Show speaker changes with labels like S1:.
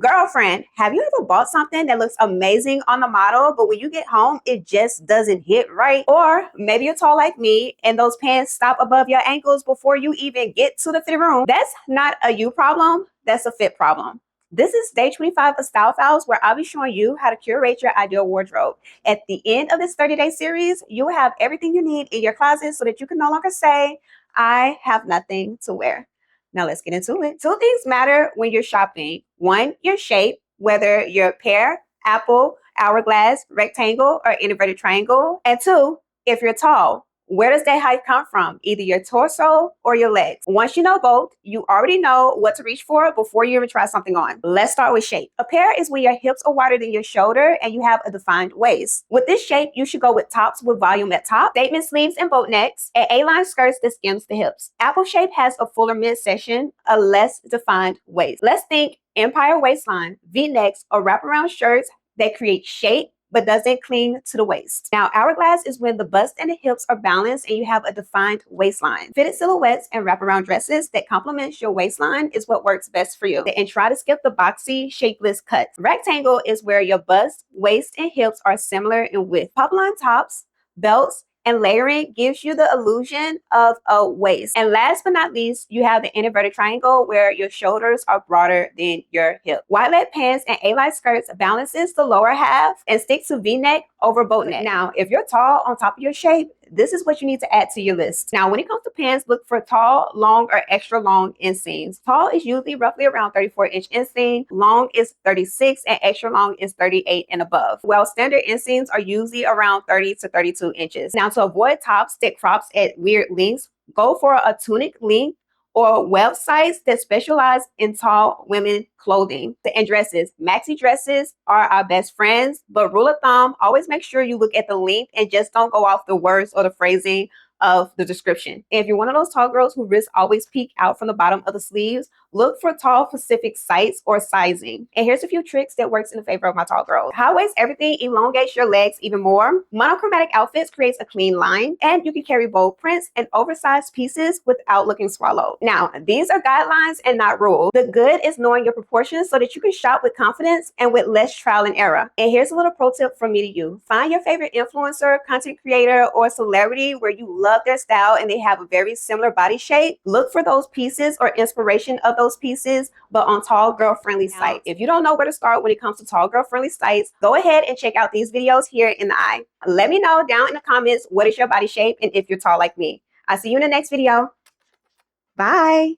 S1: Girlfriend, have you ever bought something that looks amazing on the model, but when you get home, it just doesn't hit right? Or maybe you're tall like me and those pants stop above your ankles before you even get to the fitting room. That's not a you problem, that's a fit problem. This is day 25 of Style Files, where I'll be showing you how to curate your ideal wardrobe. At the end of this 30-day series, you will have everything you need in your closet so that you can no longer say, I have nothing to wear. Now let's get into it. Two things matter when you're shopping. One, your shape, whether you're pear, apple, hourglass, rectangle, or inverted triangle. And two, if you're tall, where does that height come from? Either your torso or your legs. Once you know both, you already know what to reach for before you even try something on. Let's start with shape. A pear is when your hips are wider than your shoulder and you have a defined waist. With this shape, you should go with tops with volume at top, statement sleeves and boat necks, and A-line skirts that skims the hips. Apple shape has a fuller midsection, a less defined waist. Let's think empire waistline, V-necks, or wraparound shirts that create shape but doesn't cling to the waist. Now, hourglass is when the bust and the hips are balanced and you have a defined waistline. Fitted silhouettes and wraparound dresses that complement your waistline is what works best for you. And try to skip the boxy, shapeless cuts. Rectangle is where your bust, waist, and hips are similar in width. Pop-line tops, belts, and layering gives you the illusion of a waist. And last but not least, you have the inverted triangle where your shoulders are broader than your hip. Wide leg pants and A-line skirts balances the lower half and stick to V-neck over boat neck. Now, if you're tall on top of your shape, this is what you need to add to your list. Now, when it comes to pants, look for tall, long, or extra long inseams. Tall is usually roughly around 34-inch inseam, long is 36, and extra long is 38 and above. While standard inseams are usually around 30 to 32 inches. Now, to avoid tops that crops at weird lengths, go for a tunic length or websites that specialize in tall women clothing and dresses. Maxi dresses are our best friends, but rule of thumb, always make sure you look at the length and just don't go off the words or the phrasing of the description. And if you're one of those tall girls who wrists always peek out from the bottom of the sleeves, look for tall specific sites or sizing. And here's a few tricks that works in the favor of my tall girls. High waist everything elongates your legs even more. Monochromatic outfits creates a clean line, and you can carry bold prints and oversized pieces without looking swallowed. Now, these are guidelines and not rules. The good is knowing your proportions so that you can shop with confidence and with less trial and error. And here's a little pro tip from me to you. Find your favorite influencer, content creator, or celebrity where you love their style and they have a very similar body shape. Look for those pieces or inspiration of those pieces, but on tall girl friendly sites. If you don't know where to start when it comes to tall girl friendly sites, go ahead and check out these videos here in the eye. Let me know down in the comments what is your body shape and if you're tall like me. I'll see you in the next video. Bye.